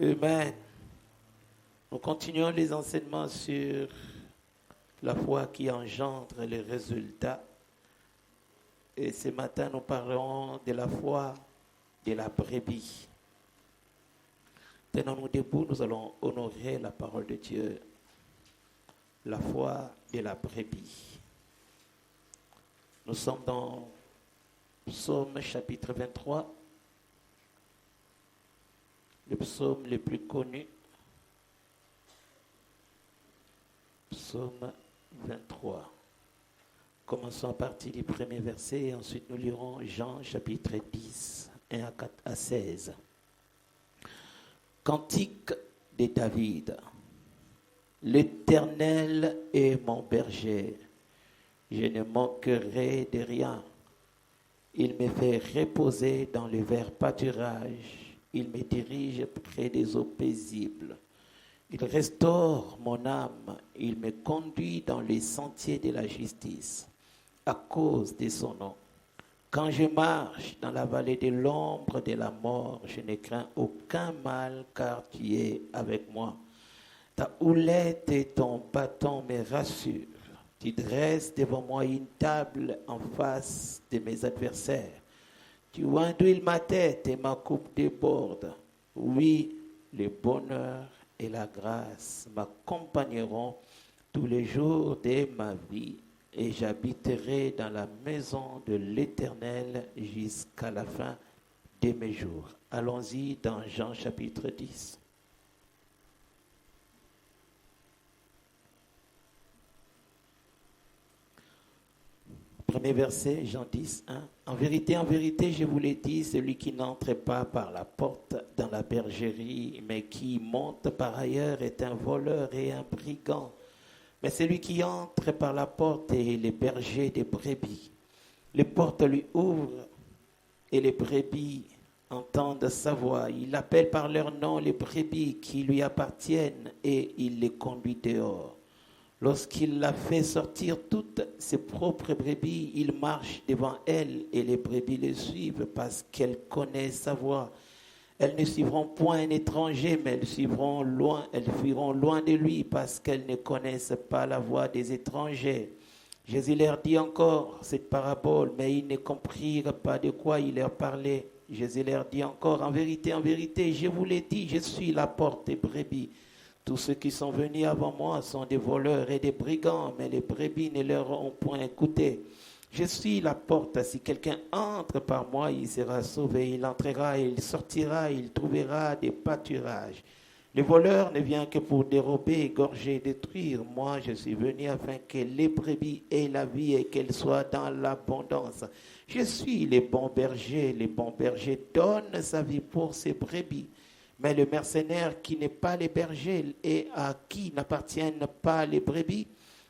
Amen. Nous continuons les enseignements sur la foi qui engendre les résultats. Et ce matin, nous parlerons de la foi de la brebis. Tenons-nous debout, nous allons honorer la parole de Dieu. La foi de la brebis. Nous sommes dans Psaume chapitre 23, le psaume le plus connu. Psaume 23. Commençons à partir du premier verset et ensuite nous lirons Jean chapitre 10, 1 à 4 à 16. Cantique de David. L'Éternel est mon berger, je ne manquerai de rien. Il me fait reposer dans les verts pâturages, il me dirige près des eaux paisibles. Il restaure mon âme, il me conduit dans les sentiers de la justice, à cause de son nom. Quand je marche dans la vallée de l'ombre de la mort, je ne crains aucun mal, car tu es avec moi. Ta houlette et ton bâton me rassurent. Tu dresses devant moi une table en face de mes adversaires. Tu ondulles ma tête et ma coupe déborde. Oui, le bonheur et la grâce m'accompagneront tous les jours de ma vie, et j'habiterai dans la maison de l'Éternel jusqu'à la fin de mes jours. Allons-y dans Jean chapitre 10. Premier verset, Jean 10, 1. En vérité, je vous l'ai dit, celui qui n'entre pas par la porte dans la bergerie, mais qui monte par ailleurs est un voleur et un brigand. Mais celui qui entre par la porte est le berger des brebis. Les portes lui ouvrent et les brebis entendent sa voix. Il appelle par leur nom les brebis qui lui appartiennent et il les conduit dehors. Lorsqu'il a fait sortir toutes ses propres brebis, il marche devant elles et les brebis le suivent parce qu'elles connaissent sa voix. Elles ne suivront point un étranger, mais elles fuiront loin de lui parce qu'elles ne connaissent pas la voix des étrangers. Jésus leur dit encore cette parabole, mais ils ne comprirent pas de quoi il leur parlait. Jésus leur dit encore, en vérité, je vous l'ai dit, je suis la porte des brebis. Tous ceux qui sont venus avant moi sont des voleurs et des brigands, mais les brebis ne leur ont point écouté. Je suis la porte, si quelqu'un entre par moi, il sera sauvé, il entrera, il sortira, il trouvera des pâturages. Le voleur ne vient que pour dérober, égorger, détruire. Moi, je suis venu afin que les brebis aient la vie et qu'elles soient dans l'abondance. Je suis le bon berger donne sa vie pour ses brebis. Mais le mercenaire qui n'est pas le berger et à qui n'appartiennent pas les brebis,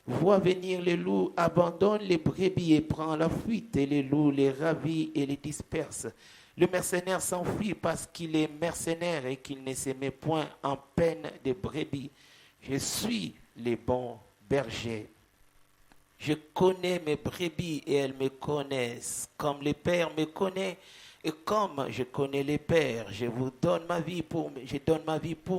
voit venir les loups, abandonne les brebis et prend la fuite, et les loups les ravit et les disperse. Le mercenaire s'enfuit parce qu'il est mercenaire et qu'il ne se met point en peine des brebis. Je suis le bon berger. Je connais mes brebis et elles me connaissent, comme le Père me connaît. Et comme je connais les pères, je donne ma vie pour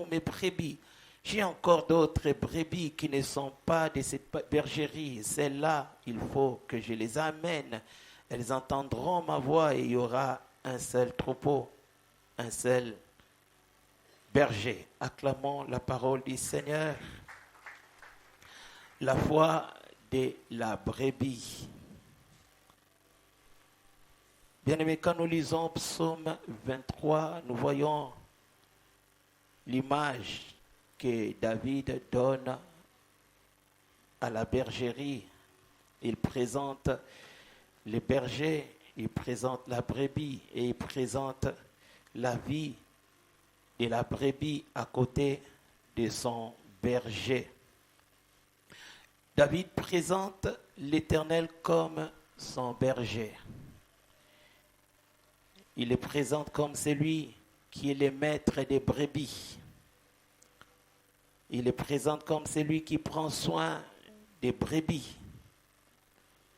mes brebis. J'ai encore d'autres brebis qui ne sont pas de cette bergerie. Celles-là, il faut que je les amène. Elles entendront ma voix et il y aura un seul troupeau, un seul berger. Acclamons la parole du Seigneur. La foi de la brebis. Bien-aimés, quand nous lisons Psaume 23, nous voyons l'image que David donne à la bergerie. Il présente les bergers, il présente la brebis et il présente la vie de la brebis à côté de son berger. David présente l'Éternel comme son berger. Il le présente comme celui qui est le maître des brebis. Il le présente comme celui qui prend soin des brebis.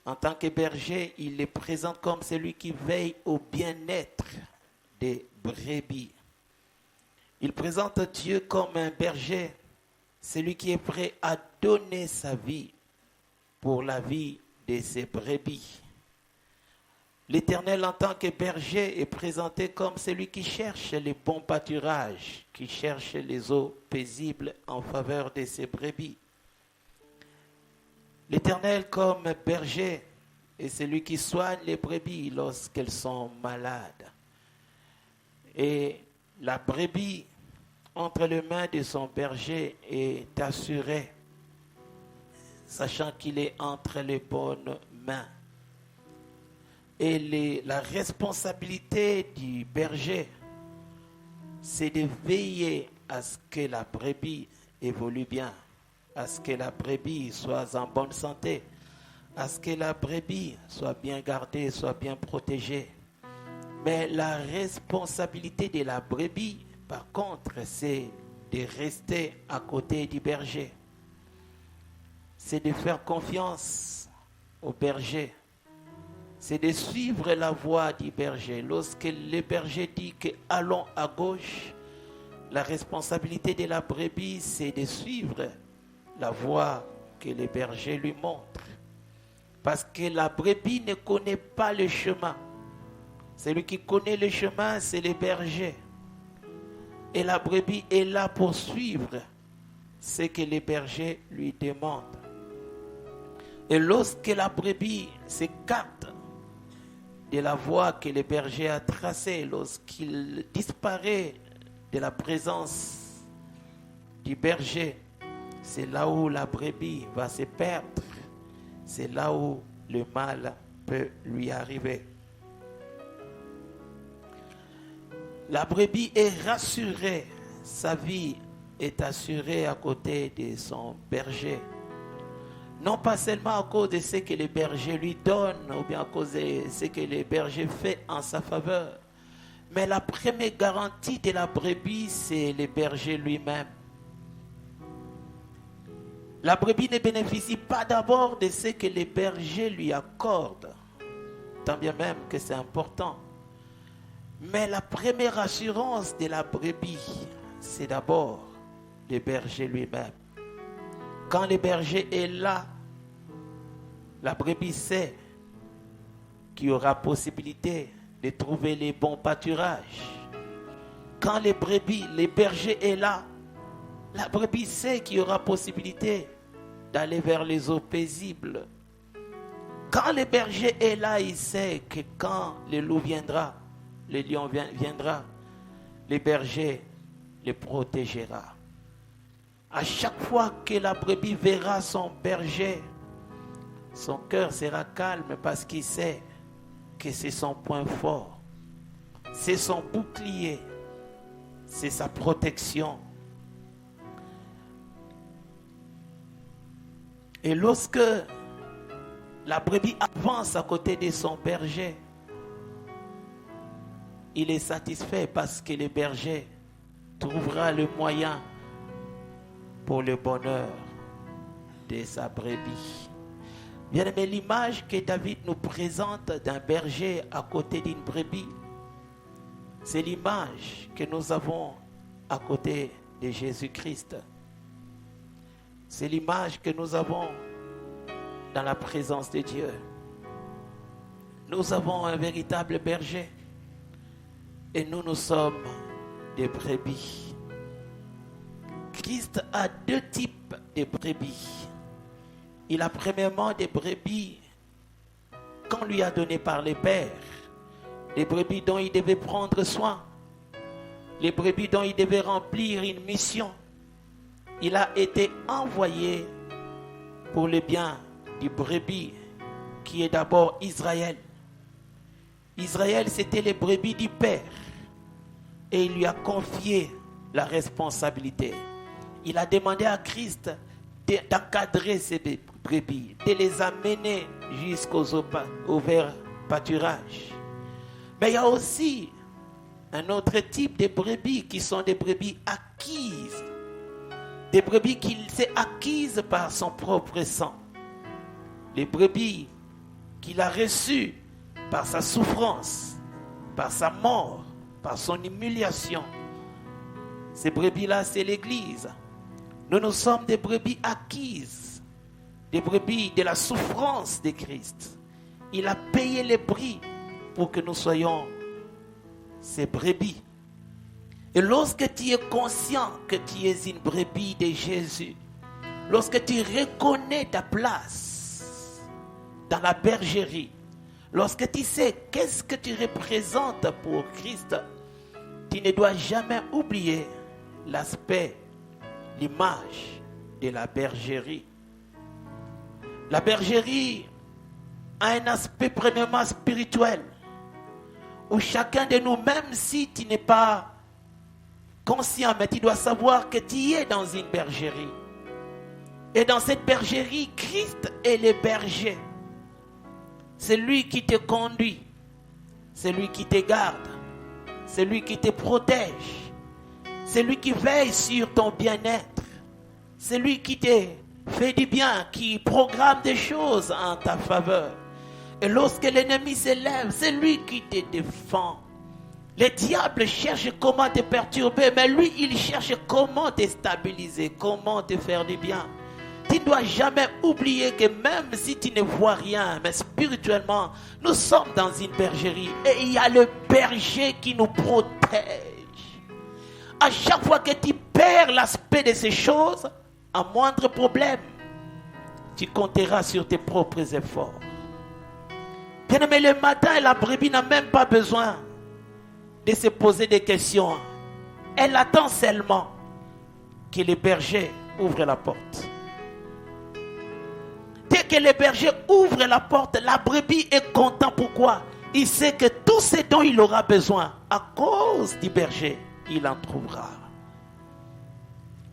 En tant que berger, il le présente comme celui qui veille au bien-être des brebis. Il présente Dieu comme un berger, celui qui est prêt à donner sa vie pour la vie de ses brebis. L'Éternel en tant que berger est présenté comme celui qui cherche les bons pâturages, qui cherche les eaux paisibles en faveur de ses brebis. L'Éternel comme berger est celui qui soigne les brebis lorsqu'elles sont malades. Et la brebis entre les mains de son berger est assurée, sachant qu'il est entre les bonnes mains. Et la responsabilité du berger, c'est de veiller à ce que la brebis évolue bien, à ce que la brebis soit en bonne santé, à ce que la brebis soit bien gardée, soit bien protégée. Mais la responsabilité de la brebis, par contre, c'est de rester à côté du berger. C'est de faire confiance au berger. C'est de suivre la voie du berger. Lorsque le berger dit que allons à gauche, la responsabilité de la brebis, c'est de suivre la voie que le berger lui montre. Parce que la brebis ne connaît pas le chemin. Celui qui connaît le chemin, c'est le berger. Et la brebis est là pour suivre ce que le berger lui demande. Et lorsque la brebis s'écarte de la voie que le berger a tracée, lorsqu'il disparaît de la présence du berger, c'est là où la brebis va se perdre. C'est là où le mal peut lui arriver. La brebis est rassurée, sa vie est assurée à côté de son berger. Non pas seulement à cause de ce que le berger lui donne, ou bien à cause de ce que le berger fait en sa faveur. Mais la première garantie de la brebis, c'est le berger lui-même. La brebis ne bénéficie pas d'abord de ce que le berger lui accorde, tant bien même que c'est important. Mais la première assurance de la brebis, c'est d'abord le berger lui-même. Quand le berger est là, la brebis sait qu'il y aura possibilité de trouver les bons pâturages. Quand le berger est là, la brebis sait qu'il y aura possibilité d'aller vers les eaux paisibles. Quand le berger est là, il sait que quand le loup viendra, le lion viendra, le berger le protégera. À chaque fois que la brebis verra son berger, son cœur sera calme parce qu'il sait que c'est son point fort, c'est son bouclier, c'est sa protection. Et lorsque la brebis avance à côté de son berger, il est satisfait parce que le berger trouvera le moyen pour le bonheur de sa brebis. Bien aimé, l'image que David nous présente d'un berger à côté d'une brebis, c'est l'image que nous avons à côté de Jésus-Christ. C'est l'image que nous avons dans la présence de Dieu. Nous avons un véritable berger et nous sommes des brebis. Christ a deux types de brebis. Il a premièrement des brebis qu'on lui a données par les pères, des brebis dont il devait prendre soin, les brebis dont il devait remplir une mission. Il a été envoyé pour le bien du brebis qui est d'abord Israël. Israël, c'était les brebis du Père et il lui a confié la responsabilité. Il a demandé à Christ d'encadrer ces brebis, de les amener jusqu'aux verts pâturages. Mais il y a aussi un autre type de brebis qui sont des brebis acquises. Des brebis qu'il s'est acquises par son propre sang. Les brebis qu'il a reçues par sa souffrance, par sa mort, par son humiliation. Ces brebis-là, c'est l'Église. Nous sommes des brebis acquises, des brebis de la souffrance de Christ. Il a payé les prix pour que nous soyons ces brebis. Et lorsque tu es conscient que tu es une brebis de Jésus, lorsque tu reconnais ta place dans la bergerie, lorsque tu sais qu'est-ce que tu représentes pour Christ, tu ne dois jamais oublier l'aspect, l'image de la bergerie. La bergerie a un aspect premièrement spirituel, où chacun de nous, même si tu n'es pas conscient, mais tu dois savoir que tu es dans une bergerie. Et dans cette bergerie, Christ est le berger. C'est lui qui te conduit, c'est lui qui te garde, c'est lui qui te protège, c'est lui qui veille sur ton bien-être, c'est lui qui te fait du bien, qui programme des choses en ta faveur. Et lorsque l'ennemi s'élève, c'est lui qui te défend. Le diable cherche comment te perturber, mais lui, il cherche comment te stabiliser, comment te faire du bien. Tu ne dois jamais oublier que même si tu ne vois rien, mais spirituellement, nous sommes dans une bergerie et il y a le berger qui nous protège. À chaque fois que tu perds l'aspect de ces choses, à moindre problème, tu compteras sur tes propres efforts. Bien-aimé, le matin, la brebis n'a même pas besoin de se poser des questions. Elle attend seulement que le berger ouvre la porte. Dès que le berger ouvre la porte, la brebis est content. Pourquoi? Il sait que tout ce dont il aura besoin, à cause du berger, il en trouvera.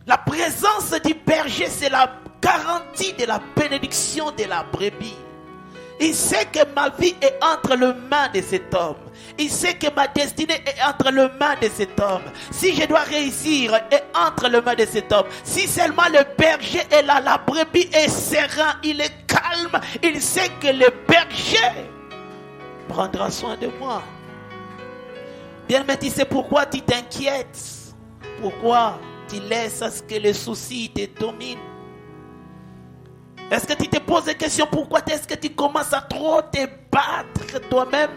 La présence du berger, c'est la garantie de la bénédiction de la brebis. Il sait que ma vie est entre les mains de cet homme. Il sait que ma destinée est entre les mains de cet homme. Si je dois réussir, est entre les mains de cet homme. Si seulement le berger est là, la brebis est serein, il est calme. Il sait que le berger prendra soin de moi. Bien, mais tu sais pourquoi tu t'inquiètes? Pourquoi tu laisses à ce que les soucis te dominent? Est-ce que tu te poses des questions? Pourquoi est-ce que tu commences à trop te battre toi-même?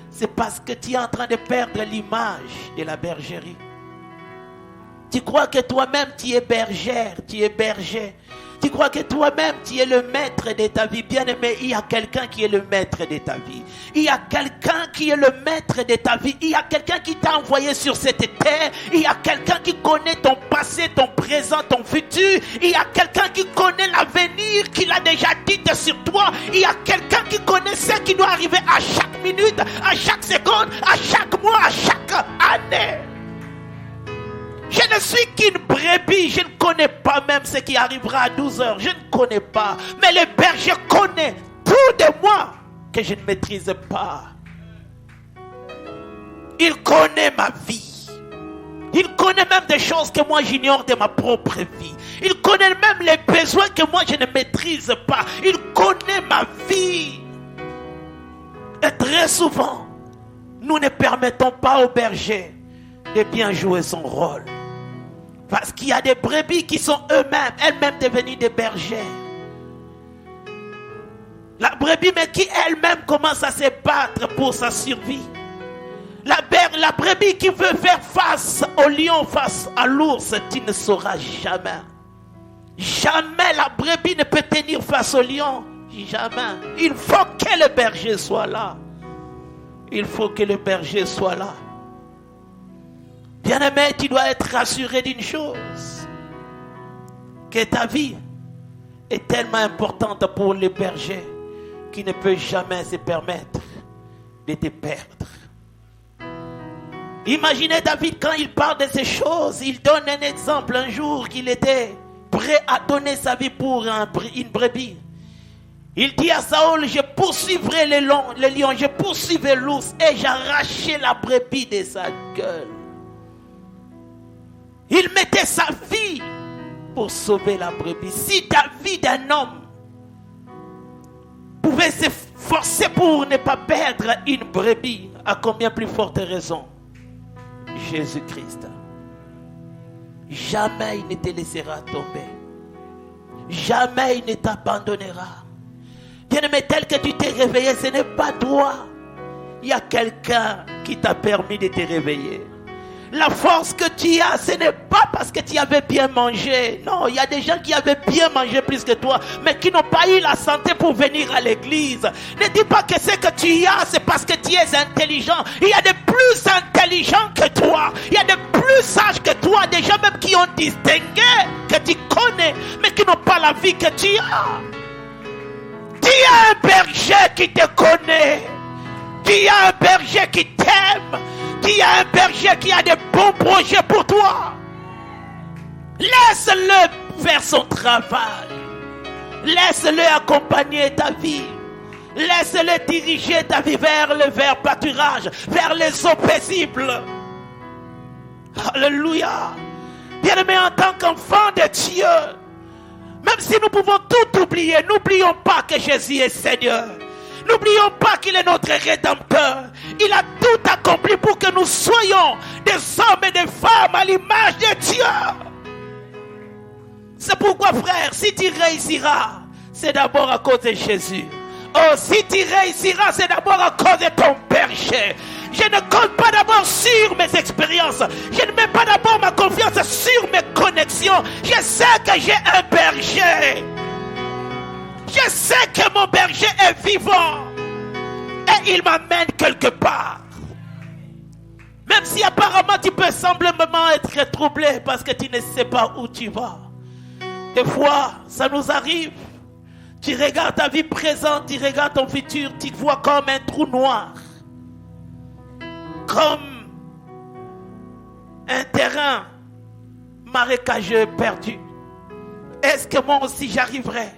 C'est parce que tu es en train de perdre l'image de la bergerie. Tu crois que toi-même tu es bergère, tu es berger. Tu crois que toi-même tu es le maître de ta vie. Bien aimé, il y a quelqu'un qui est le maître de ta vie. Il y a quelqu'un qui est le maître de ta vie. Il y a quelqu'un qui t'a envoyé sur cette terre. Il y a quelqu'un qui connaît ton passé, ton présent, ton futur. Il y a quelqu'un qui connaît l'avenir, qui l'a déjà dit sur toi. Il y a quelqu'un qui connaît ce qui doit arriver à chaque minute, à chaque seconde, à chaque mois, à chaque année. Je ne suis qu'une brebis, je ne connais pas même ce qui arrivera à 12 heures, je ne connais pas. Mais le berger connaît tout de moi que je ne maîtrise pas. Il connaît ma vie. Il connaît même des choses que moi j'ignore de ma propre vie. Il connaît même les besoins que moi je ne maîtrise pas. Il connaît ma vie. Et très souvent, nous ne permettons pas au berger de bien jouer son rôle. Parce qu'il y a des brebis qui sont elles-mêmes devenues des bergères. La brebis, mais qui elle-même commence à se battre pour sa survie. La brebis qui veut faire face au lion, face à l'ours, tu ne sauras jamais. Jamais la brebis ne peut tenir face au lion. Jamais. Il faut que le berger soit là. Il faut que le berger soit là. Bien-aimé, tu dois être rassuré d'une chose. Que ta vie est tellement importante pour le berger qu'il ne peut jamais se permettre de te perdre. Imaginez David quand il parle de ces choses. Il donne un exemple un jour qu'il était prêt à donner sa vie pour une brebis. Il dit à Saül, je poursuivrai le lion, je poursuivrai l'ours et j'arrachai la brebis de sa gueule. Il mettait sa vie pour sauver la brebis. Si ta vie d'un homme pouvait s'efforcer pour ne pas perdre une brebis, à combien plus forte raison Jésus-Christ. Jamais il ne te laissera tomber. Jamais il ne t'abandonnera. Bien-aimé, tel que tu t'es réveillé, ce n'est pas toi. Il y a quelqu'un qui t'a permis de te réveiller. La force que tu as, ce n'est pas parce que tu avais bien mangé. Non, il y a des gens qui avaient bien mangé plus que toi, mais qui n'ont pas eu la santé pour venir à l'église. Ne dis pas que ce que tu as, c'est parce que tu es intelligent. Il y a des plus intelligents que toi. Il y a des plus sages que toi. Des gens même qui ont distingué, que tu connais, mais qui n'ont pas la vie que tu as. Tu as un berger qui te connaît. Tu as un berger qui t'aime. Tu as un berger qui a de bons projets pour toi. Laisse-le faire son travail. Laisse-le accompagner ta vie. Laisse-le diriger ta vie vers le vert pâturage, vers les eaux paisibles. Alléluia. Bien-aimé, en tant qu'enfant de Dieu, même si nous pouvons tout oublier, n'oublions pas que Jésus est Seigneur. N'oublions pas qu'il est notre Rédempteur. Il a tout accompli pour que nous soyons des hommes et des femmes à l'image de Dieu. C'est pourquoi, frère, si tu réussiras, c'est d'abord à cause de Jésus. Oh, si tu réussiras, c'est d'abord à cause de ton berger. Je ne compte pas d'abord sur mes expériences. Je ne mets pas d'abord ma confiance sur mes connexions. Je sais que j'ai un berger. Je sais que mon berger est vivant. Et il m'amène quelque part. Même si apparemment tu peux simplement être troublé parce que tu ne sais pas où tu vas. Des fois, ça nous arrive. Tu regardes ta vie présente, tu regardes ton futur, tu te vois comme un trou noir. Comme un terrain marécageux perdu. Est-ce que moi aussi j'arriverai?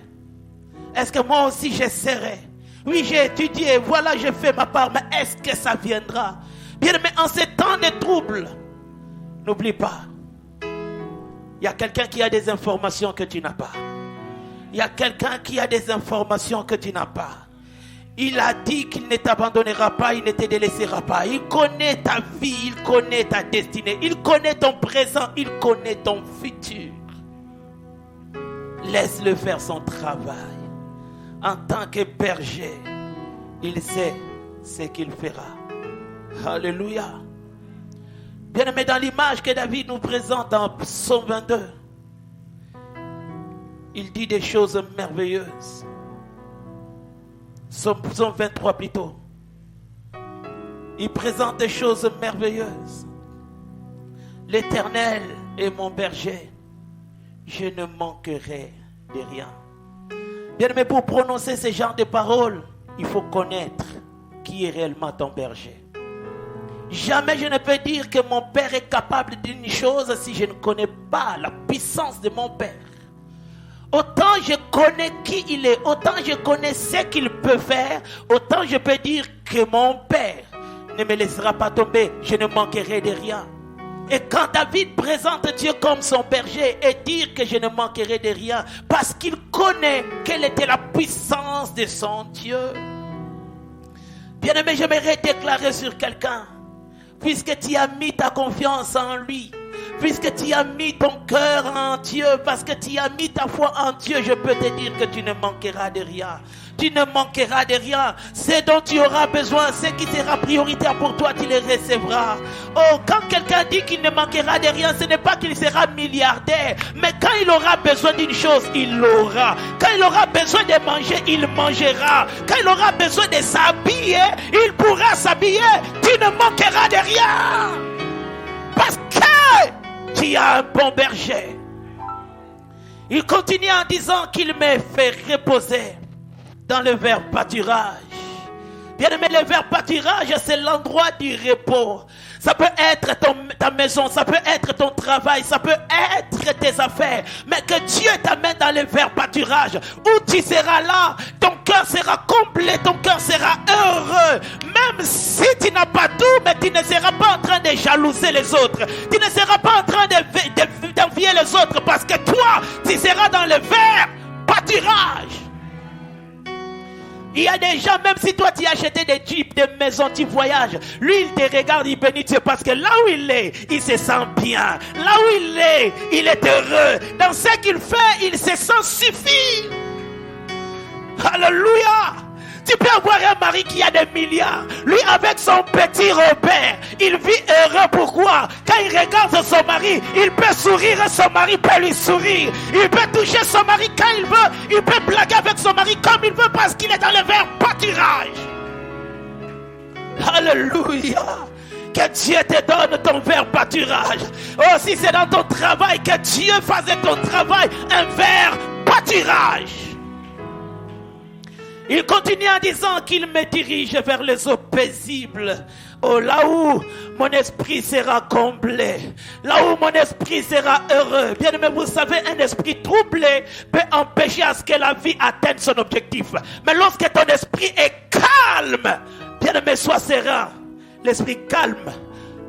Est-ce que moi aussi j'essaierai? Oui, j'ai étudié, voilà, j'ai fait ma part, mais est-ce que ça viendra? Bien, mais en ces temps de troubles, n'oublie pas, il y a quelqu'un qui a des informations que tu n'as pas. Il y a quelqu'un qui a des informations que tu n'as pas. Il a dit qu'il ne t'abandonnera pas, il ne te délaissera pas. Il connaît ta vie, il connaît ta destinée, il connaît ton présent, il connaît ton futur. Laisse-le faire son travail. En tant que berger, il sait ce qu'il fera. Alléluia. Bien-aimé, dans l'image que David nous présente en Psaume 22, il dit des choses merveilleuses. Psaume 23 plutôt. Il présente des choses merveilleuses. L'Éternel est mon berger. Je ne manquerai de rien. Bien, mais pour prononcer ce genre de paroles, il faut connaître qui est réellement ton berger. Jamais je ne peux dire que mon père est capable d'une chose si je ne connais pas la puissance de mon père. Autant je connais qui il est, autant je connais ce qu'il peut faire, autant je peux dire que mon père ne me laissera pas tomber, je ne manquerai de rien. Et quand David présente Dieu comme son berger et dire que je ne manquerai de rien, parce qu'il connaît quelle était la puissance de son Dieu. Bien-aimé, j'aimerais déclarer sur quelqu'un, puisque tu as mis ta confiance en lui, puisque tu as mis ton cœur en Dieu, parce que tu as mis ta foi en Dieu, je peux te dire que tu ne manqueras de rien. Tu ne manqueras de rien. Ce dont tu auras besoin, ce qui sera prioritaire pour toi, tu le recevras. Oh, quand quelqu'un dit qu'il ne manquera de rien, ce n'est pas qu'il sera milliardaire. Mais quand il aura besoin d'une chose, il l'aura. Quand il aura besoin de manger, il mangera. Quand il aura besoin de s'habiller, il pourra s'habiller. Tu ne manqueras de rien. Parce que tu as un bon berger. Il continue en disant qu'il me fait reposer dans le vert pâturage. Bien aimé, le vert pâturage, c'est l'endroit du repos. Ça peut être ta maison, ça peut être ton travail, ça peut être tes affaires. Mais que Dieu t'amène dans le vert pâturage, où tu seras là, ton cœur sera complet, ton cœur sera heureux. Même si tu n'as pas tout, mais tu ne seras pas en train de jalouser les autres. Tu ne seras pas en train d'envier les autres, parce que toi, tu seras dans le vert pâturage. Il y a des gens, même si toi tu as acheté des jeeps, des maisons, tu voyages, lui il te regarde, il bénit Dieu parce que là où il est, il se sent bien. Là où il est heureux. Dans ce qu'il fait, il se sent suffi. Alléluia. Tu peux avoir un mari qui a des milliards. Lui, avec son petit Robert, il vit heureux. Pourquoi? Quand il regarde son mari, il peut sourire et son mari peut lui sourire. Il peut toucher son mari quand il veut. Il peut blaguer avec son mari comme il veut parce qu'il est dans le verbe pâturage. Alléluia. Que Dieu te donne ton verbe pâturage. Oh, si c'est dans ton travail, que Dieu fasse de ton travail un verbe pâturage. Il continue en disant qu'il me dirige vers les eaux paisibles. Oh, là où mon esprit sera comblé. Là où mon esprit sera heureux. Bien aimé, vous savez, un esprit troublé peut empêcher à ce que la vie atteigne son objectif. Mais lorsque ton esprit est calme, bien aimé, sois serein. L'esprit calme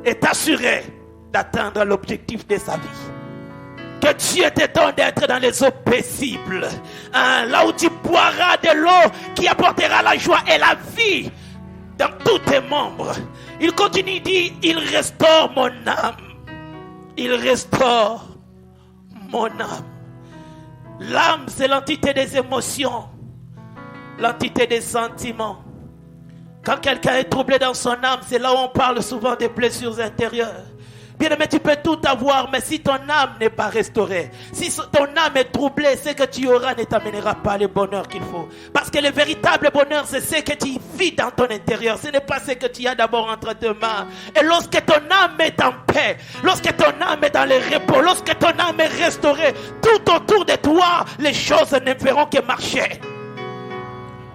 est assuré d'atteindre l'objectif de sa vie. Que Dieu te donne d'être dans les eaux paisibles. Là où tu boiras de l'eau qui apportera la joie et la vie dans tous tes membres. Il continue, dit, il restaure mon âme. Il restaure mon âme. L'âme, c'est l'entité des émotions. L'entité des sentiments. Quand quelqu'un est troublé dans son âme, c'est là où on parle souvent des blessures intérieures. Bien aimé, tu peux tout avoir, mais si ton âme n'est pas restaurée, si ton âme est troublée, ce que tu auras ne t'amènera pas le bonheur qu'il faut. Parce que le véritable bonheur, c'est ce que tu vis dans ton intérieur. Ce n'est pas ce que tu as d'abord entre tes mains. Et lorsque ton âme est en paix, lorsque ton âme est dans le repos, lorsque ton âme est restaurée, tout autour de toi, les choses ne feront que marcher.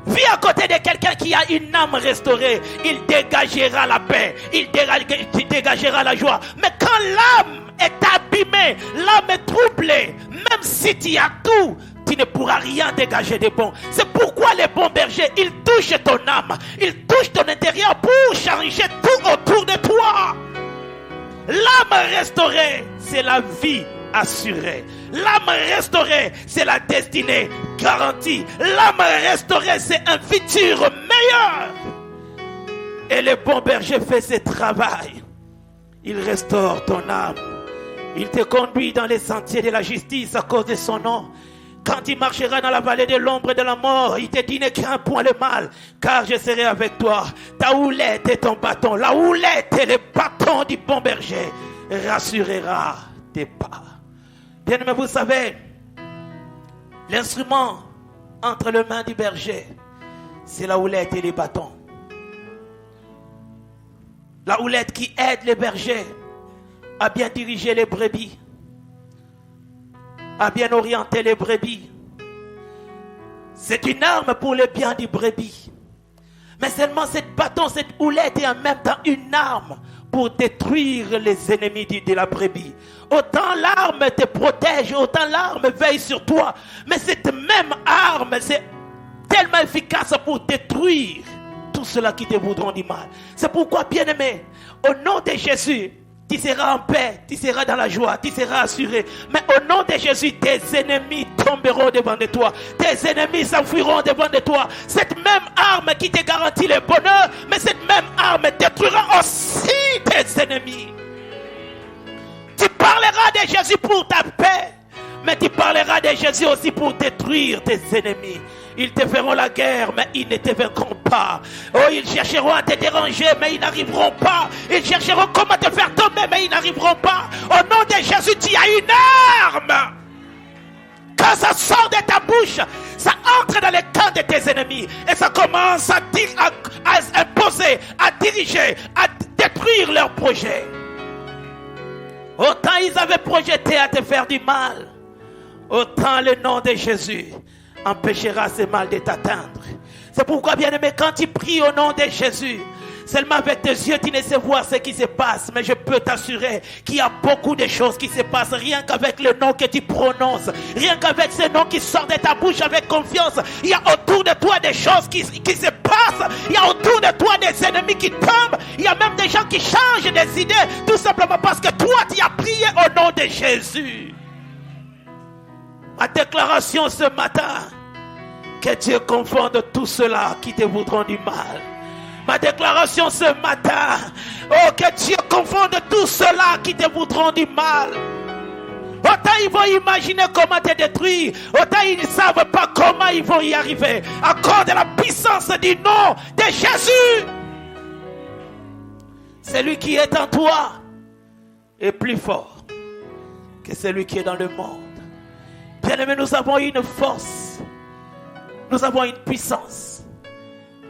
Vis à côté de quelqu'un qui a une âme restaurée. Il dégagera la paix. Il dégagera la joie. Mais quand l'âme est abîmée, l'âme est troublée, même si tu as tout, tu ne pourras rien dégager de bon. C'est pourquoi les bons bergers, ils touchent ton âme. Ils touchent ton intérieur pour changer tout autour de toi. L'âme restaurée, c'est la vie assurée. L'âme restaurée, c'est la destinée garantie. L'âme restaurée, c'est un futur meilleur. Et le bon berger fait ce travail. Il restaure ton âme. Il te conduit dans les sentiers de la justice à cause de son nom. Quand il marchera dans la vallée de l'ombre de la mort, il te dit ne crains point le mal, car je serai avec toi. Ta houlette et ton bâton, la houlette et le bâton du bon berger rassurera tes pas. Bien aimé, vous savez, l'instrument entre les mains du berger, c'est la houlette et les bâtons. La houlette qui aide les bergers à bien diriger les brebis, à bien orienter les brebis. C'est une arme pour le bien du brebis. Mais seulement cette bâton, cette houlette est en même temps une arme pour détruire les ennemis de la brebis. Autant l'arme te protège, autant l'arme veille sur toi. Mais cette même arme, c'est tellement efficace pour détruire tous ceux-là qui te voudront du mal. C'est pourquoi, bien-aimé, au nom de Jésus, tu seras en paix, tu seras dans la joie, tu seras assuré. Mais au nom de Jésus, tes ennemis tomberont devant de toi. Tes ennemis s'enfuiront devant de toi. Cette même arme qui te garantit le bonheur, mais cette même arme détruira aussi tes ennemis. Tu parleras de Jésus pour ta paix, mais tu parleras de Jésus aussi pour détruire tes ennemis. Ils te feront la guerre, mais ils ne te vaincront pas. Oh, ils chercheront à te déranger, mais ils n'arriveront pas. Ils chercheront comment te faire tomber, mais ils n'arriveront pas. Au nom de Jésus, tu as une arme. Quand ça sort de ta bouche, ça entre dans le camp de tes ennemis. Et ça commence à imposer, à diriger, à détruire leurs projets. Autant ils avaient projeté à te faire du mal, autant le nom de Jésus empêchera ce mal de t'atteindre. C'est pourquoi, bien-aimé, quand tu pries au nom de Jésus, seulement avec tes yeux, tu ne sais voir ce qui se passe. Mais je peux t'assurer qu'il y a beaucoup de choses qui se passent. Rien qu'avec le nom que tu prononces. Rien qu'avec ce nom qui sort de ta bouche avec confiance. Il y a autour de toi des choses qui se passent. Il y a autour de toi des ennemis qui tombent. Il y a même des gens qui changent des idées. Tout simplement parce que toi, tu as prié au nom de Jésus. Ma déclaration ce matin, Que Dieu confonde tous ceux-là qui te voudront du mal. Ma déclaration ce matin, oh, que Dieu confonde tous ceux-là qui te voudront du mal. Autant ils vont imaginer comment te détruire, autant ils ne savent pas comment ils vont y arriver. À cause de la puissance du nom de Jésus. Celui qui est en toi est plus fort que celui qui est dans le monde. Bien-aimés, nous avons une force, nous avons une puissance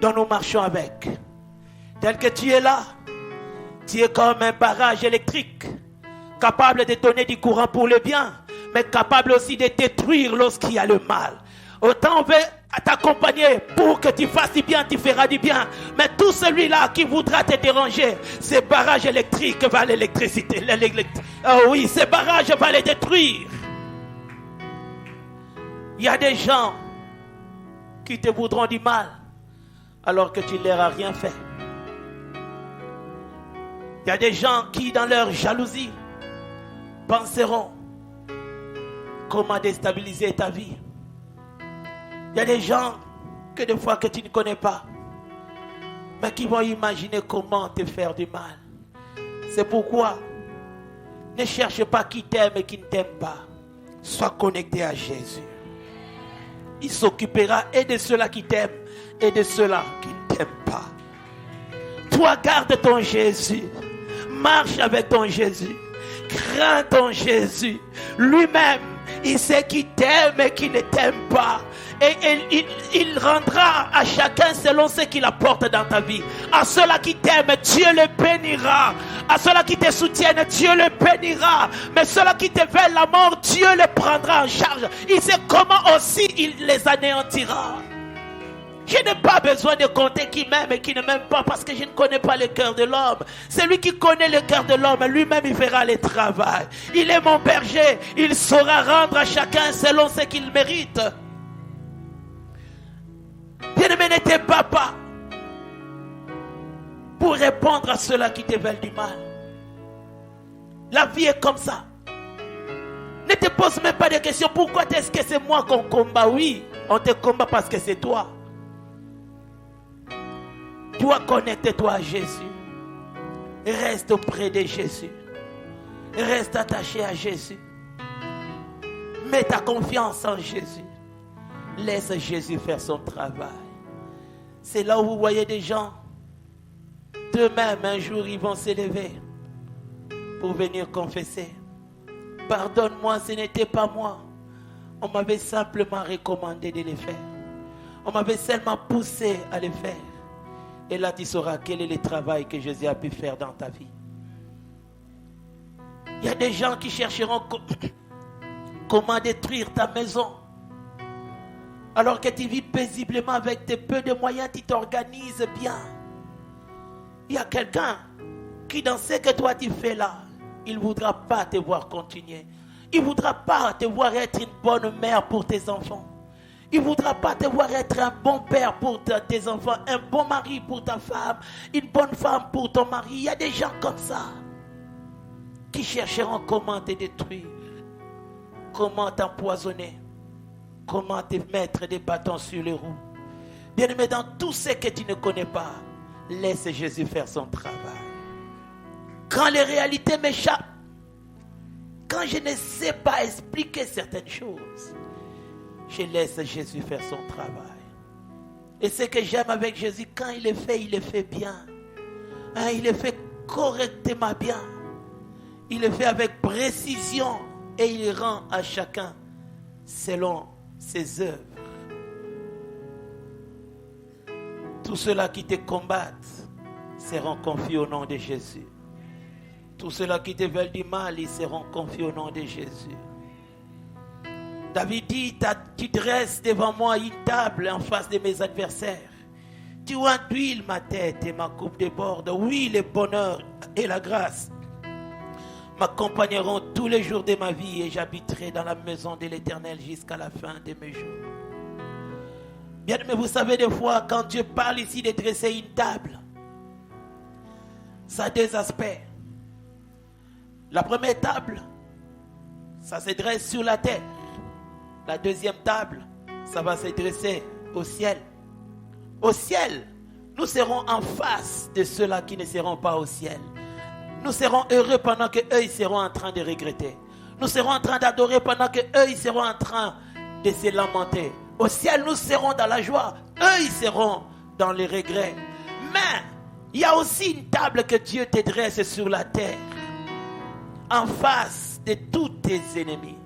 dont nous marchons avec. Tel que tu es là, tu es comme un barrage électrique, capable de donner du courant pour le bien, mais capable aussi de détruire lorsqu'il y a le mal. Autant on veut t'accompagner pour que tu fasses du bien, tu feras du bien. Mais tout celui-là qui voudra te déranger, ces barrages électriques va l'électricité. Oh oui, ces barrages vont les détruire. Il y a des gens qui te voudront du mal alors que tu ne leur as rien fait. Il y a des gens qui, dans leur jalousie, penseront comment déstabiliser ta vie. Il y a des gens que des fois que tu ne connais pas, mais qui vont imaginer comment te faire du mal. C'est pourquoi ne cherche pas qui t'aime et qui ne t'aime pas. Sois connecté à Jésus. Il s'occupera et de ceux-là qui t'aiment et de ceux-là qui ne t'aiment pas. Toi, garde ton Jésus. Marche avec ton Jésus. Crains ton Jésus. Lui-même, il sait qui t'aime et qui ne t'aime pas. Et il rendra à chacun selon ce qu'il apporte dans ta vie. À ceux-là qui t'aiment, Dieu le bénira. À ceux-là qui te soutiennent, Dieu le bénira. Mais ceux-là qui te veulent la mort, Dieu le prendra en charge. Il sait comment aussi il les anéantira. Je n'ai pas besoin de compter qui m'aime et qui ne m'aime pas, parce que je ne connais pas le cœur de l'homme. Celui qui connaît le cœur de l'homme, lui-même il fera le travail. Il est mon berger. Il saura rendre à chacun selon ce qu'il mérite. Bien-aimé, ne te bats pas pour répondre à ceux-là qui te veulent du mal. La vie est comme ça. Ne te pose même pas de questions. Pourquoi est-ce que c'est moi qu'on combat? Oui, on te combat parce que c'est toi. Toi, connecte-toi à Jésus. Reste auprès de Jésus. Reste attaché à Jésus. Mets ta confiance en Jésus. Laisse Jésus faire son travail. C'est là où vous voyez des gens, d'eux-mêmes, un jour, ils vont s'élever pour venir confesser. Pardonne-moi, ce n'était pas moi. On m'avait simplement recommandé de le faire. On m'avait seulement poussé à le faire. Et là, tu sauras quel est le travail que Jésus a pu faire dans ta vie. Il y a des gens qui chercheront comment détruire ta maison. Alors que tu vis paisiblement avec tes peu de moyens, tu t'organises bien. Il y a quelqu'un qui, dans ce que toi tu fais là, il ne voudra pas te voir continuer. Il ne voudra pas te voir être une bonne mère pour tes enfants. Il ne voudra pas te voir être un bon père pour tes enfants, un bon mari pour ta femme, une bonne femme pour ton mari. Il y a des gens comme ça qui chercheront comment te détruire, comment t'empoisonner, comment te mettre des bâtons sur les roues. Bien-aimé, dans tout ce que tu ne connais pas, laisse Jésus faire son travail. Quand les réalités m'échappent, quand je ne sais pas expliquer certaines choses, je laisse Jésus faire son travail. Et ce que j'aime avec Jésus, quand il le fait bien. Hein, il le fait correctement bien. Il le fait avec précision et il rend à chacun selon ses œuvres. Tous ceux-là qui te combattent seront confiés au nom de Jésus. Tous ceux-là qui te veulent du mal, ils seront confiés au nom de Jésus. David dit, tu dresses devant moi une table en face de mes adversaires. Tu enduiles ma tête et ma coupe déborde. Oui, le bonheur et la grâce m'accompagneront tous les jours de ma vie et j'habiterai dans la maison de l'Éternel jusqu'à la fin de mes jours. Bien, mais vous savez, des fois, quand Dieu parle ici de dresser une table, ça a deux aspects. La première table, ça se dresse sur la terre. La deuxième table, ça va se dresser Au ciel. Au ciel, nous serons en face de ceux-là qui ne seront pas au ciel. Nous serons heureux pendant qu'eux, ils seront en train de regretter. Nous serons en train d'adorer pendant qu'eux, ils seront en train de se lamenter. Au ciel, nous serons dans la joie. Eux, ils seront dans les regrets. Mais, il y a aussi une table que Dieu te dresse sur la terre. En face de tous tes ennemis.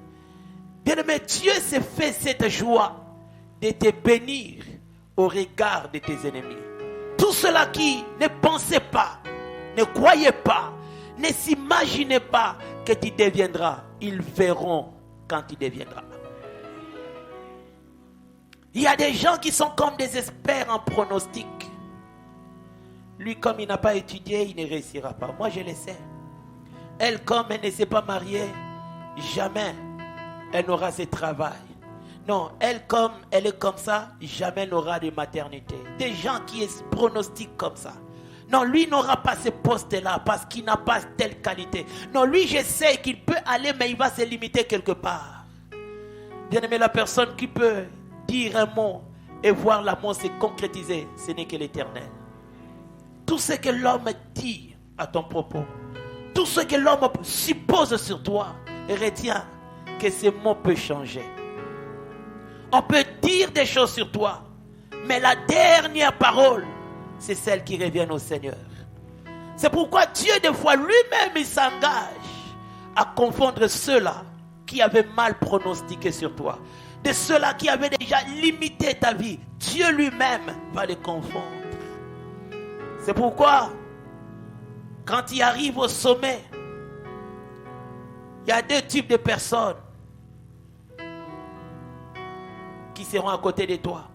Bien-aimé, Dieu s'est fait cette joie de te bénir au regard de tes ennemis. Tous ceux-là qui ne pensaient pas, ne croyaient pas, ne s'imaginaient pas que tu deviendras, ils verront quand tu deviendras. Il y a des gens qui sont comme des experts en pronostic. Lui, comme il n'a pas étudié, il ne réussira pas. Moi, je le sais. Elle, comme elle ne s'est pas mariée, jamais elle n'aura ce travail. Non, elle, comme elle est comme ça, jamais n'aura de maternité. Des gens qui pronostiquent comme ça. Non, lui n'aura pas ce poste-là parce qu'il n'a pas telle qualité. Non, lui, je sais qu'il peut aller, mais il va se limiter quelque part. Bien aimé, la personne qui peut dire un mot et voir l'amour se concrétiser, ce n'est que l'Éternel. Tout ce que l'homme dit à ton propos, tout ce que l'homme suppose sur toi, retiens que ces mots peuvent changer. On peut dire des choses sur toi, mais la dernière parole, c'est celle qui revient au Seigneur. C'est pourquoi Dieu, des fois, lui-même, il s'engage à confondre ceux-là qui avaient mal pronostiqué sur toi. De ceux-là qui avaient déjà limité ta vie. Dieu lui-même va les confondre. C'est pourquoi, quand il arrive au sommet, il y a deux types de personnes qui seront à côté de toi.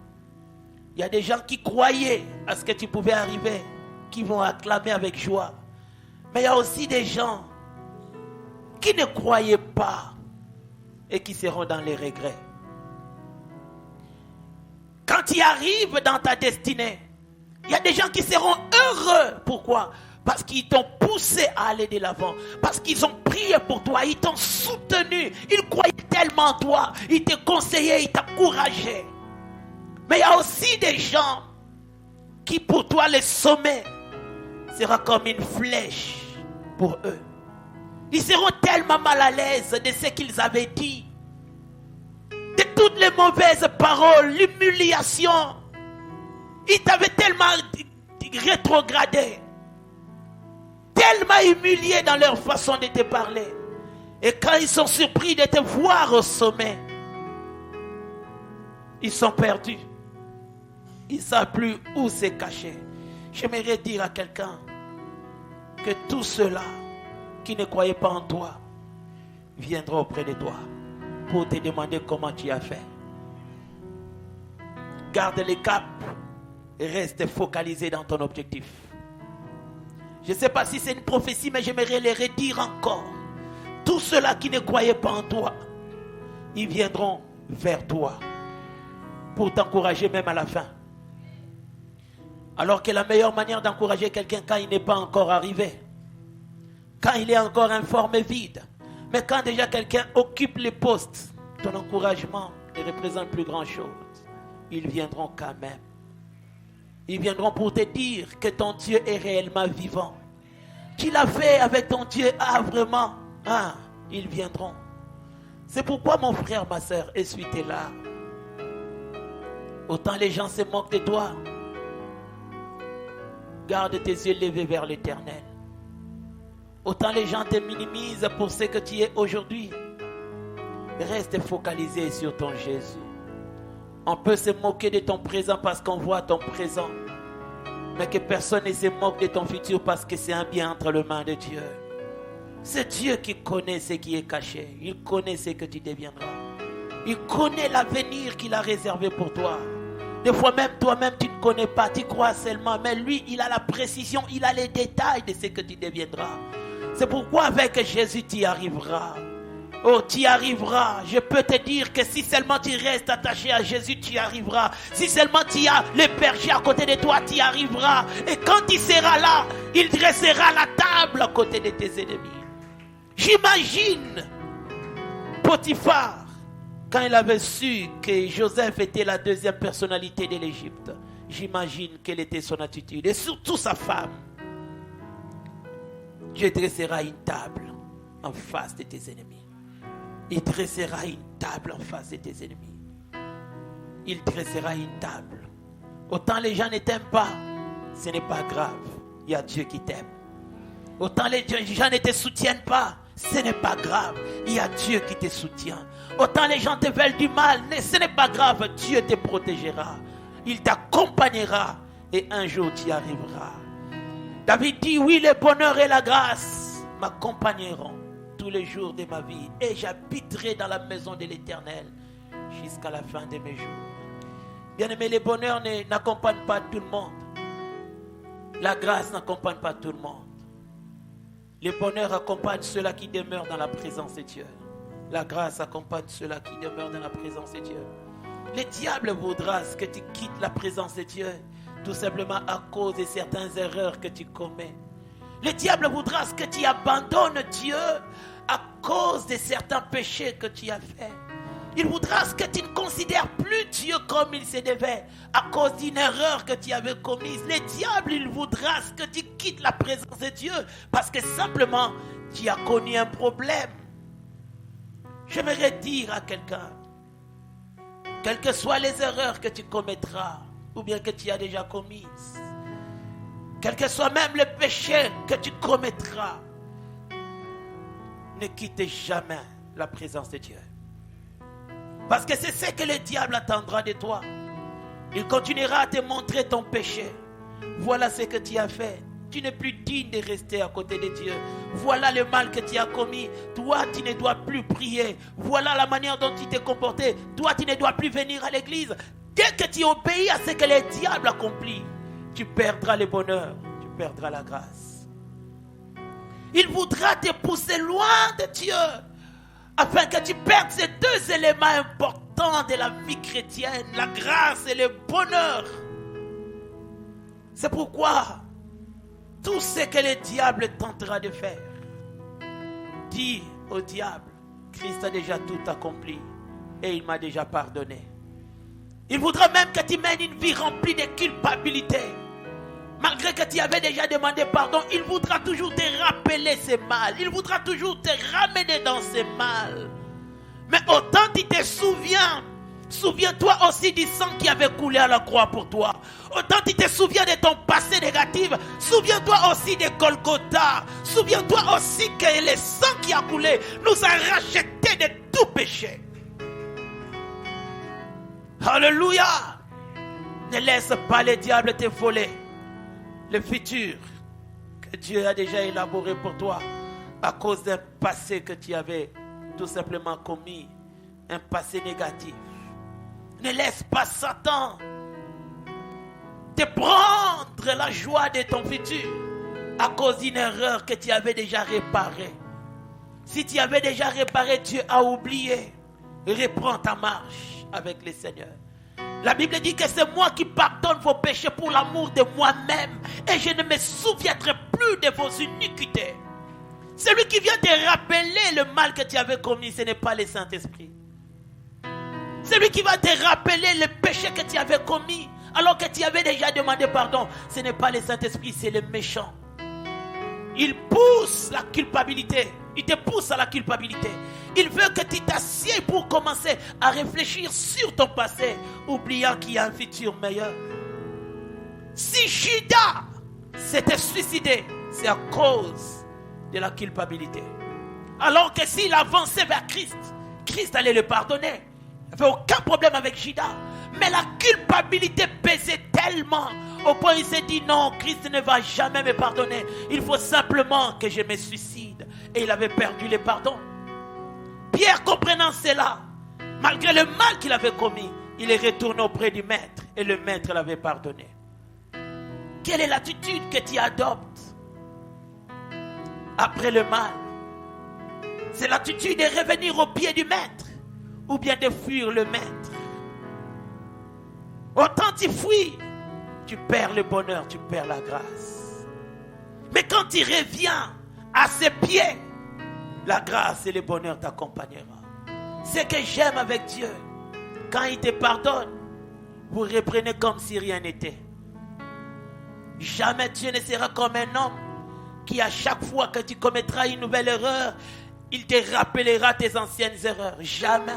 Il y a des gens qui croyaient à ce que tu pouvais arriver, qui vont acclamer avec joie. Mais il y a aussi des gens qui ne croyaient pas et qui seront dans les regrets. Quand tu arrives dans ta destinée, il y a des gens qui seront heureux. Pourquoi? Parce qu'ils t'ont poussé à aller de l'avant. Parce qu'ils ont prié pour toi. Ils t'ont soutenu. Ils croyaient tellement en toi. Ils te conseillaient, ils t'encourageaient. Mais il y a aussi des gens qui pour toi le sommet sera comme une flèche pour eux. Ils seront tellement mal à l'aise de ce qu'ils avaient dit. De toutes les mauvaises paroles, l'humiliation. Ils t'avaient tellement rétrogradé. Tellement humilié dans leur façon de te parler. Et quand ils sont surpris de te voir au sommet, ils sont perdus. Ils ne savent plus où se cacher. J'aimerais dire à quelqu'un que tous ceux-là qui ne croyaient pas en toi viendront auprès de toi pour te demander comment tu as fait. Garde le cap et reste focalisé dans ton objectif. Je ne sais pas si c'est une prophétie, mais j'aimerais les redire encore. Tous ceux-là qui ne croyaient pas en toi, ils viendront vers toi pour t'encourager même à la fin. Alors que la meilleure manière d'encourager quelqu'un quand il n'est pas encore arrivé, quand il est encore informé vide, mais quand déjà quelqu'un occupe les postes, ton encouragement ne représente plus grand chose. Ils viendront quand même. Ils viendront pour te dire que ton Dieu est réellement vivant. Qu'il a fait avec ton Dieu, vraiment. Ils viendront. C'est pourquoi mon frère, ma soeur, essuie tes larmes. Autant les gens se moquent de toi, garde tes yeux levés vers l'Éternel. Autant les gens te minimisent pour ce que tu es aujourd'hui, reste focalisé sur ton Jésus. On peut se moquer de ton présent parce qu'on voit ton présent, mais que personne ne se moque de ton futur parce que c'est un bien entre les mains de Dieu. C'est Dieu qui connaît ce qui est caché. Il connaît ce que tu deviendras. Il connaît l'avenir qu'il a réservé pour toi. Des fois même toi-même tu ne connais pas, tu crois seulement, mais lui il a la précision, il a les détails de ce que tu deviendras. C'est pourquoi avec Jésus tu y arriveras. Oh, tu y arriveras. Je peux te dire que si seulement tu restes attaché à Jésus, tu y arriveras. Si seulement tu as le berger à côté de toi, tu y arriveras. Et quand il sera là, il dressera la table à côté de tes ennemis. J'imagine Potiphar Quand il avait su que Joseph était la deuxième personnalité de l'Égypte, j'imagine quelle était son attitude. Et surtout sa femme. Dieu dressera une table en face de tes ennemis. Il dressera une table en face de tes ennemis. Il dressera une table. Autant les gens ne t'aiment pas, ce n'est pas grave. Il y a Dieu qui t'aime. Autant les gens ne te soutiennent pas, ce n'est pas grave. Il y a Dieu qui te soutient. Autant les gens te veulent du mal, ce n'est pas grave. Dieu te protégera. Il t'accompagnera et un jour tu y arriveras. David dit, oui, le bonheur et la grâce m'accompagneront tous les jours de ma vie et j'habiterai dans la maison de l'Éternel jusqu'à la fin de mes jours. Bien-aimé, le bonheur n'accompagne pas tout le monde. La grâce n'accompagne pas tout le monde. Le bonheur accompagne ceux-là qui demeurent dans la présence de Dieu. La grâce accompagne ceux-là qui demeurent dans la présence de Dieu. Le diable voudra que tu quittes la présence de Dieu, tout simplement à cause de certaines erreurs que tu commets. Le diable voudra que tu abandonnes Dieu à cause de certains péchés que tu as faits. Il voudra que tu ne considères plus Dieu comme il se devait à cause d'une erreur que tu avais commise. Le diable, il voudra que tu quittes la présence de Dieu parce que simplement tu as connu un problème. J'aimerais dire à quelqu'un, quelles que soient les erreurs que tu commettras ou bien que tu as déjà commises, quel que soit même le péché que tu commettras, ne quitte jamais la présence de Dieu. Parce que c'est ce que le diable attendra de toi. Il continuera à te montrer ton péché. Voilà ce que tu as fait. Tu n'es plus digne de rester à côté de Dieu. Voilà le mal que tu as commis. Toi, tu ne dois plus prier. Voilà la manière dont tu t'es comporté. Toi, tu ne dois plus venir à l'église. Dès que tu obéis à ce que le diable accomplit, tu perdras le bonheur. Tu perdras la grâce. Il voudra te pousser loin de Dieu, afin que tu perdes ces deux éléments importants de la vie chrétienne, la grâce et le bonheur. C'est pourquoi tout ce que le diable tentera de faire, dis au diable, Christ a déjà tout accompli et il m'a déjà pardonné. Il voudra même que tu mènes une vie remplie de culpabilité. Malgré que tu avais déjà demandé pardon, il voudra toujours te rappeler ces mal. Il voudra toujours te ramener dans ces mal. Mais autant tu te souviens, souviens-toi aussi du sang qui avait coulé à la croix pour toi. Autant tu te souviens de ton passé négatif, souviens-toi aussi de Golgotha. Souviens-toi aussi que le sang qui a coulé nous a rachetés de tout péché. Alléluia! Ne laisse pas le diable te voler le futur que Dieu a déjà élaboré pour toi à cause d'un passé que tu avais tout simplement commis, un passé négatif. Ne laisse pas Satan te prendre la joie de ton futur à cause d'une erreur que tu avais déjà réparée. Si tu avais déjà réparé, Dieu a oublié. Reprends ta marche avec le Seigneur. La Bible dit que c'est moi qui pardonne vos péchés pour l'amour de moi-même et je ne me souviendrai plus de vos iniquités. Celui qui vient te rappeler le mal que tu avais commis, ce n'est pas le Saint-Esprit. Celui qui va te rappeler le péché que tu avais commis alors que tu avais déjà demandé pardon, ce n'est pas le Saint-Esprit, c'est le méchant. Il pousse la culpabilité. Il te pousse à la culpabilité. Il veut que tu t'assieds pour commencer à réfléchir sur ton passé, oubliant qu'il y a un futur meilleur. Si Judas s'était suicidé, c'est à cause de la culpabilité. Alors que s'il avançait vers Christ, Christ allait le pardonner. Il n'y avait aucun problème avec Judas. Mais la culpabilité pesait tellement au point où il s'est dit non, Christ ne va jamais me pardonner. Il faut simplement que je me suicide. Et il avait perdu le pardon. Pierre, comprenant cela, malgré le mal qu'il avait commis, il est retourné auprès du maître et le maître l'avait pardonné. Quelle est l'attitude que tu adoptes après le mal? C'est l'attitude de revenir au pied du maître ou bien de fuir le maître. Autant tu fuis, tu perds le bonheur, tu perds la grâce. Mais quand tu reviens à ses pieds, la grâce et le bonheur t'accompagnera. Ce que j'aime avec Dieu, quand il te pardonne, vous reprenez comme si rien n'était. Jamais Dieu ne sera comme un homme qui, à chaque fois que tu commettras une nouvelle erreur, il te rappellera tes anciennes erreurs. Jamais.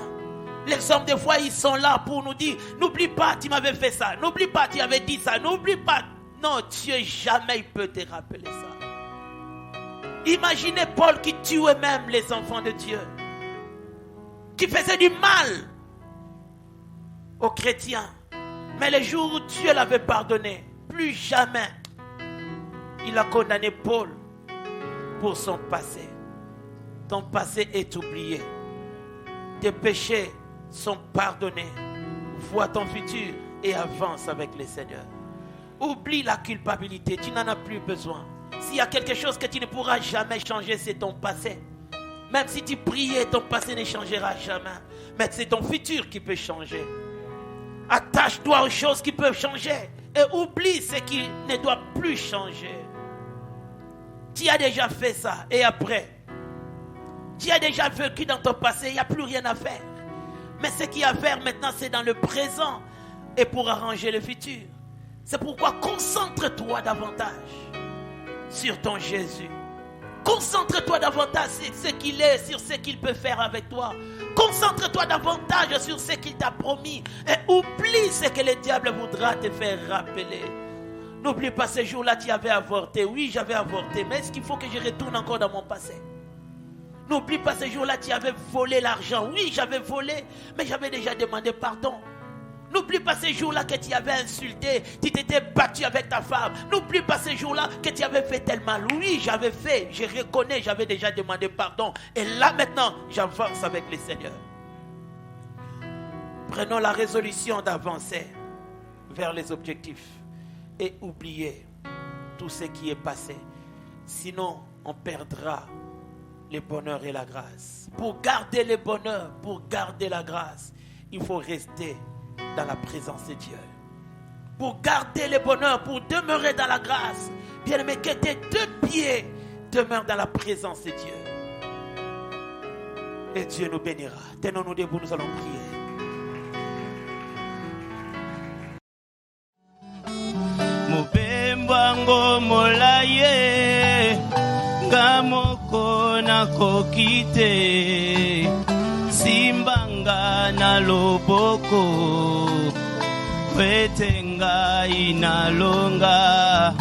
Les hommes, des fois, ils sont là pour nous dire, n'oublie pas, tu m'avais fait ça. N'oublie pas, tu avais dit ça. N'oublie pas. Non, Dieu, jamais il peut te rappeler ça. Imaginez Paul qui tuait même les enfants de Dieu, qui faisait du mal aux chrétiens. Mais le jour où Dieu l'avait pardonné, plus jamais il a condamné Paul pour son passé. Ton passé est oublié. Tes péchés sont pardonnés. Vois ton futur et avance avec le Seigneur. Oublie la culpabilité, tu n'en as plus besoin. S'il y a quelque chose que tu ne pourras jamais changer, c'est ton passé. Même si tu priais, ton passé ne changera jamais. Mais c'est ton futur qui peut changer. Attache-toi aux choses qui peuvent changer et oublie ce qui ne doit plus changer. Tu as déjà fait ça et après, tu as déjà vécu dans ton passé, il n'y a plus rien à faire. Mais ce qu'il y a à faire maintenant, c'est dans le présent et pour arranger le futur. C'est pourquoi concentre-toi davantage sur ton Jésus. Concentre-toi davantage sur ce qu'il est, sur ce qu'il peut faire avec toi. Concentre-toi davantage sur ce qu'il t'a promis et oublie ce que le diable voudra te faire rappeler. N'oublie pas ce jour-là, tu avais avorté. Oui, j'avais avorté, mais est-ce qu'il faut que je retourne encore dans mon passé? N'oublie pas ce jour-là, tu avais volé l'argent. Oui, j'avais volé, mais j'avais déjà demandé pardon. N'oublie pas ces jours-là que tu avais insulté, tu t'étais battu avec ta femme. N'oublie pas ces jours-là que tu avais fait tel mal. Oui, j'avais fait, je reconnais, j'avais déjà demandé pardon. Et là maintenant, j'avance avec le Seigneur. Prenons la résolution d'avancer vers les objectifs et oublier tout ce qui est passé. Sinon, on perdra le bonheur et la grâce. Pour garder le bonheur, pour garder la grâce, il faut rester dans la présence de Dieu. Pour garder le bonheur, pour demeurer dans la grâce, bien aimé, que tes deux pieds demeurent dans la présence de Dieu. Et Dieu nous bénira. Tenons-nous debout, nous allons prier. Mubembango molaye ngamoko na kokite simbanga na loboko wetenga inalonga